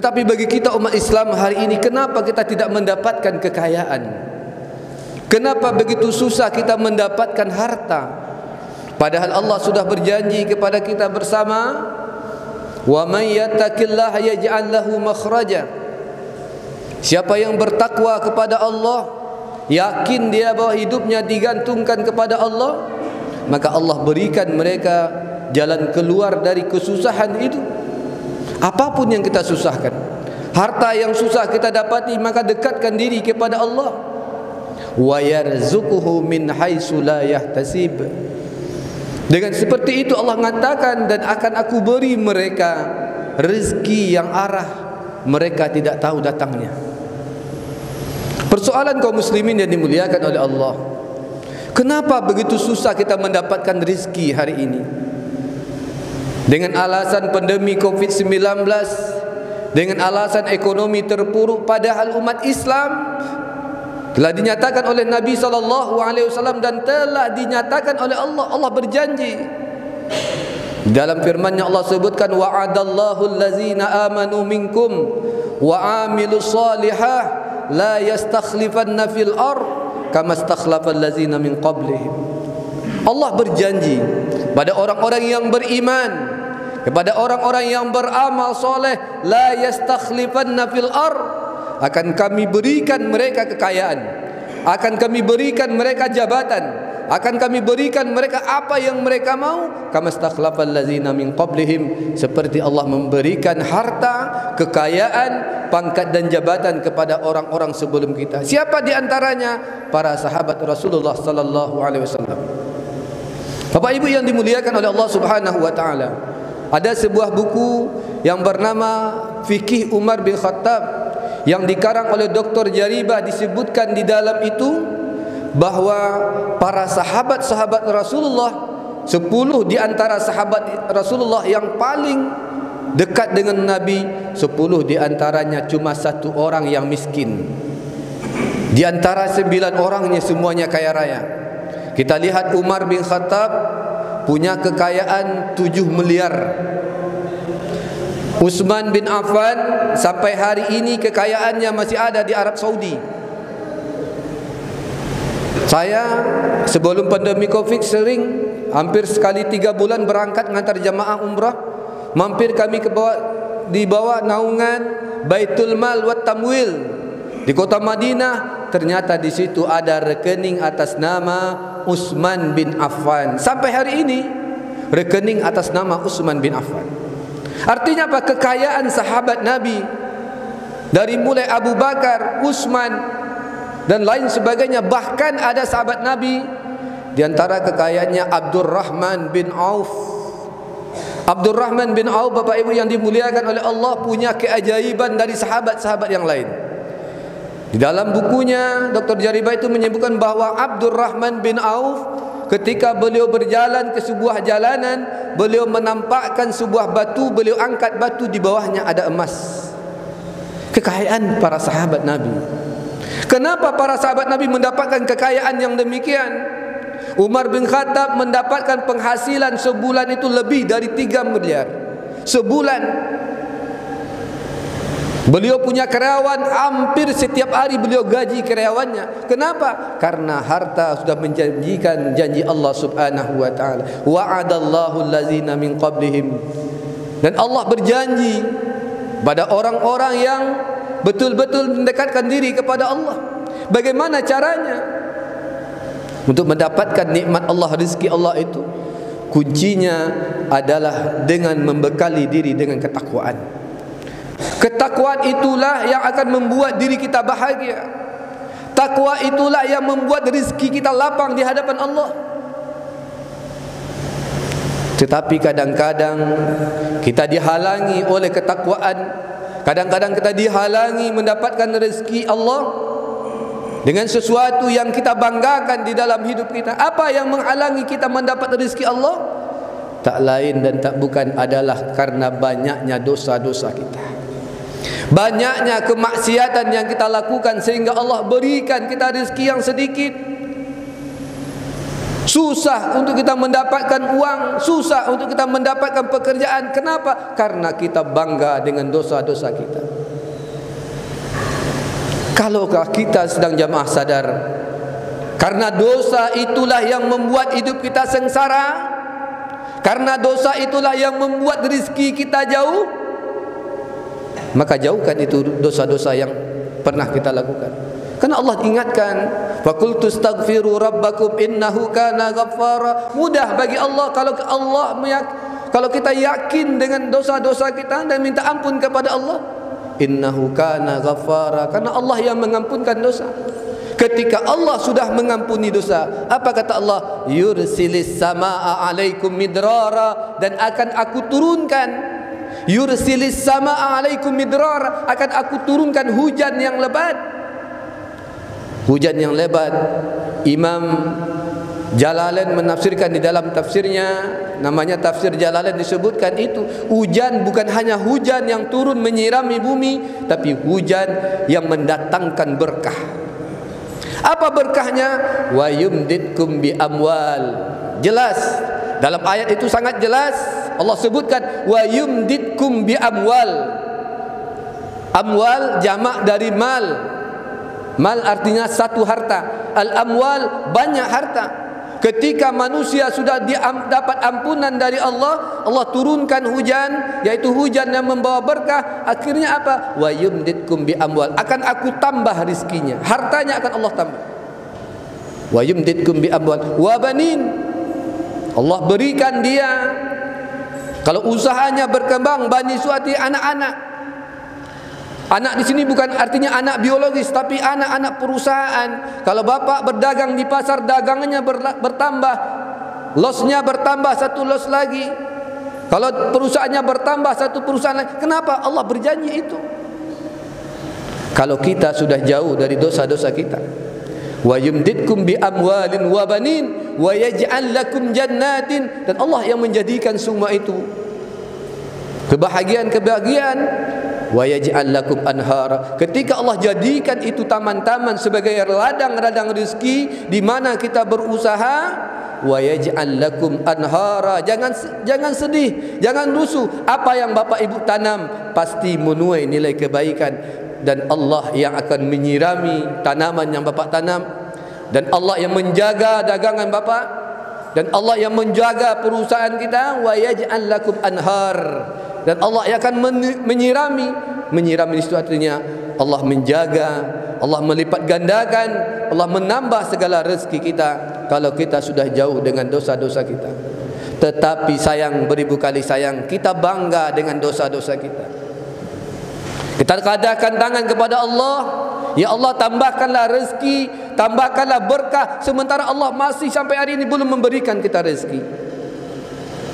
Tetapi bagi kita umat Islam hari ini, kenapa kita tidak mendapatkan kekayaan? Kenapa begitu susah kita mendapatkan harta? Padahal Allah sudah berjanji kepada kita bersama, wa may yattaqillaha yaj'al lahu makhraja. Siapa yang bertakwa kepada Allah, yakin dia bahwa hidupnya digantungkan kepada Allah, maka Allah berikan mereka jalan keluar dari kesusahan itu. Apapun yang kita susahkan, harta yang susah kita dapati, maka dekatkan diri kepada Allah. Wa yarzuquhu min haitsu la yahtasib. Dengan seperti itu Allah mengatakan, dan akan aku beri mereka rezeki yang arah mereka tidak tahu datangnya. Persoalan kaum muslimin yang dimuliakan oleh Allah, kenapa begitu susah kita mendapatkan rezeki hari ini? Dengan alasan pandemi COVID-19, dengan alasan ekonomi terpuruk, padahal umat Islam telah dinyatakan oleh Nabi SAW dan telah dinyatakan oleh Allah. Allah berjanji dalam firman-Nya, Allah sebutkan, wa'adallahu allazina amanu minkum wa amilus salihah la yastakhlifanna fil ard kama istakhlafal ladzina min qablihim. Allah berjanji pada orang-orang yang beriman, kepada orang-orang yang beramal soleh, la yastakhlifanna fil ard, akan kami berikan mereka kekayaan, akan kami berikan mereka jabatan, akan kami berikan mereka apa yang mereka mau, kama istakhlafal ladzina min qablihim, seperti Allah memberikan harta, kekayaan, pangkat dan jabatan kepada orang-orang sebelum kita. Siapa di antaranya? Para sahabat Rasulullah sallallahu alaihi wasallam. Bapak Ibu yang dimuliakan oleh Allah Subhanahu wa taala, ada sebuah buku yang bernama Fikih Umar bin Khattab yang dikarang oleh Dr. Jaribah. Disebutkan di dalam itu bahwa para sahabat-sahabat Rasulullah, 10 di antara sahabat Rasulullah yang paling dekat dengan Nabi, 10 di antaranya cuma 1 orang yang miskin. Di antara 9 orangnya semuanya kaya raya. Kita lihat Umar bin Khattab punya kekayaan 7 miliar. Utsman bin Affan sampai hari ini kekayaannya masih ada di Arab Saudi. Saya sebelum pandemi Covid sering hampir sekali 3 bulan berangkat mengantar jamaah umrah. Mampir kami di bawah naungan Baitul Mal wa Tamwil di kota Madinah. Ternyata di situ ada rekening atas nama Utsman bin Affan. Sampai hari ini rekening atas nama Utsman bin Affan. Artinya apa? Kekayaan sahabat Nabi, dari mulai Abu Bakar, Utsman dan lain sebagainya. Bahkan ada sahabat Nabi di antara kekayaannya Abdurrahman bin Auf. Abdurrahman bin Auf, Bapak Ibu yang dimuliakan oleh Allah, punya keajaiban dari sahabat-sahabat yang lain. Di dalam bukunya Dr. Jaribah itu menyebutkan bahwa Abdurrahman bin Auf ketika beliau berjalan ke sebuah jalanan, beliau menampakkan sebuah batu, beliau angkat batu, di bawahnya ada emas. Kekayaan para sahabat Nabi. Kenapa para sahabat Nabi mendapatkan kekayaan yang demikian? Umar bin Khattab mendapatkan penghasilan sebulan itu lebih dari 3 miliar sebulan. Beliau punya karyawan, hampir setiap hari beliau gaji karyawannya. Kenapa? Karena harta sudah menjanjikan janji Allah Subhanahu wa taala. Wa'adallahu allazina min qablihim. Dan Allah berjanji pada orang-orang yang betul-betul mendekatkan diri kepada Allah. Bagaimana caranya untuk mendapatkan nikmat Allah, rezeki Allah itu? Kuncinya adalah dengan membekali diri dengan ketakwaan. Ketakwaan itulah yang akan membuat diri kita bahagia. Takwa itulah yang membuat rezeki kita lapang di hadapan Allah. Tetapi kadang-kadang kita dihalangi oleh ketakwaan. Kadang-kadang kita dihalangi mendapatkan rezeki Allah dengan sesuatu yang kita banggakan di dalam hidup kita. Apa yang menghalangi kita mendapat rezeki Allah? Tak lain dan tak bukan adalah karena banyaknya dosa-dosa kita, banyaknya kemaksiatan yang kita lakukan, sehingga Allah berikan kita rezeki yang sedikit. Susah untuk kita mendapatkan uang, susah untuk kita mendapatkan pekerjaan. Kenapa? Karena kita bangga dengan dosa-dosa kita. Kalaulah kita sedang jamaah sadar, karena dosa itulah yang membuat hidup kita sengsara, karena dosa itulah yang membuat rezeki kita jauh, maka jauhkan itu dosa-dosa yang pernah kita lakukan. Karena Allah ingatkan, wa qultu astaghfiru rabbakum innahu kana ghaffara. Mudah bagi Allah kalau kita yakin dengan dosa-dosa kita dan minta ampun kepada Allah. Innahu kana ghaffara, karena Allah yang mengampunkan dosa. Ketika Allah sudah mengampuni dosa, apa kata Allah? Yursilis samaa alaikum midrara, dan akan aku turunkan. Yursilis samaa alaikum midrara, akan aku turunkan hujan yang lebat. Hujan yang lebat. Imam Jalalain menafsirkan di dalam tafsirnya, namanya tafsir Jalalain, disebutkan itu hujan bukan hanya hujan yang turun menyirami bumi, tapi hujan yang mendatangkan berkah. Apa berkahnya? Wa yumditkum bi amwal. Jelas dalam ayat itu, sangat jelas Allah sebutkan wa yumditkum bi amwal. Amwal jamak dari mal. Mal artinya satu harta. Al-amwal banyak harta. Ketika manusia sudah dapat ampunan dari Allah, Allah turunkan hujan, yaitu hujan yang membawa berkah. Akhirnya apa? Wa yumditkum bi amwal, akan aku tambah rizkinya, hartanya akan Allah tambah. Wa yumditkum bi amwal wa banin, Allah berikan dia, kalau usahanya berkembang, bani suati, anak-anak. Anak di sini bukan artinya anak biologis, tapi anak-anak perusahaan. Kalau bapak berdagang di pasar, dagangannya bertambah, losnya bertambah, satu los lagi. Kalau perusahaannya bertambah, satu perusahaan lagi. Kenapa? Allah berjanji itu. Kalau kita sudah jauh dari dosa-dosa kita, wa yumditkum bi amwalin wa banin wa yaj'al lakum jannatin, dan Allah yang menjadikan semua itu kebahagiaan-kebahagiaan. Wa yaj'al lakum anhara, ketika Allah jadikan itu taman-taman sebagai ladang-ladang rezeki di mana kita berusaha. Wa yaj'al lakum anhara, jangan sedih, jangan rusuh. Apa yang bapak ibu tanam pasti menuai nilai kebaikan, dan Allah yang akan menyirami tanaman yang bapak tanam, dan Allah yang menjaga dagangan bapak, dan Allah yang menjaga perusahaan kita. Wa yaj'al lakum anhar, dan Allah yang akan menyirami itu artinya Allah menjaga, Allah melipat gandakan, Allah menambah segala rezeki kita kalau kita sudah jauh dengan dosa-dosa kita. Tetapi sayang, beribu kali sayang, kita bangga dengan dosa-dosa kita. Kita kadahkan tangan kepada Allah, ya Allah tambahkanlah rezeki, tambahkanlah berkah, sementara Allah masih sampai hari ini belum memberikan kita rezeki.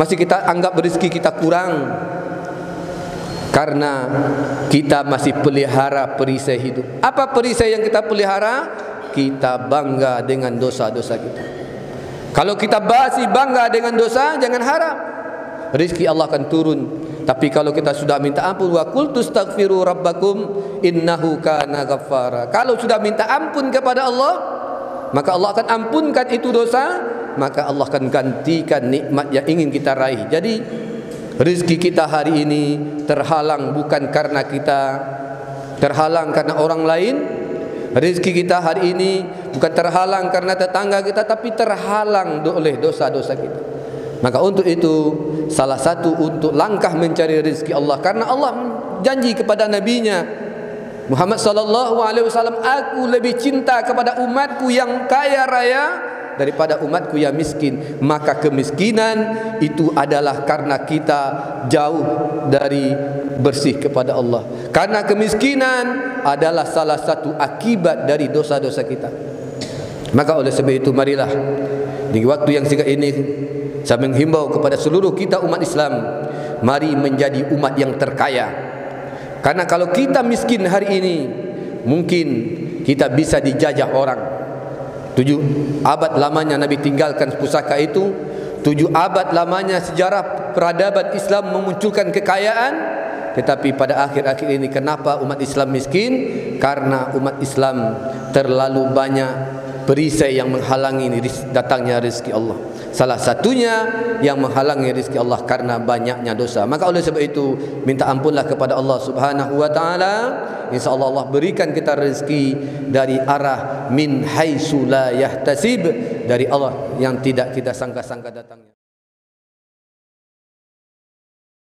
Masih kita anggap rezeki kita kurang, karena kita masih pelihara perisai hidup. Apa perisai yang kita pelihara? Kita bangga dengan dosa-dosa kita. Kalau kita masih bangga dengan dosa, jangan harap rezeki Allah akan turun. Tapi kalau kita sudah minta ampun, wa qultu astaghfiru rabbakum innahu kana ghaffara, kalau sudah minta ampun kepada Allah, maka Allah akan ampunkan itu dosa, maka Allah akan gantikan nikmat yang ingin kita raih. Jadi rezeki kita hari ini terhalang bukan karena kita terhalang karena orang lain. Rezeki kita hari ini bukan terhalang karena tetangga kita, tapi terhalang oleh dosa-dosa kita. Maka untuk itu, salah satu untuk langkah mencari rezeki Allah, karena Allah janji kepada nabinya Muhammad sallallahu alaihi wasallam, aku lebih cinta kepada umatku yang kaya raya daripada umatku yang miskin. Maka kemiskinan itu adalah karena kita jauh dari bersih kepada Allah. Karena kemiskinan adalah salah satu akibat dari dosa-dosa kita. Maka oleh sebab itu, marilah di waktu yang singkat ini saya menghimbau kepada seluruh kita umat Islam, mari menjadi umat yang terkaya. Karena kalau kita miskin hari ini, mungkin kita bisa dijajah orang. 7 abad lamanya Nabi tinggalkan pusaka itu, 7 abad lamanya sejarah peradaban Islam memunculkan kekayaan. Tetapi pada akhir-akhir ini, kenapa umat Islam miskin? Karena umat Islam terlalu banyak perisai yang menghalangi datangnya rezeki Allah. Salah satunya yang menghalangi rezeki Allah karena banyaknya dosa. Maka oleh sebab itu minta ampunlah kepada Allah Subhanahu wa taala. InsyaAllah Allah berikan kita rezeki dari arah min haitsu la yahtasib, dari Allah yang tidak kita sangka-sangka datangnya.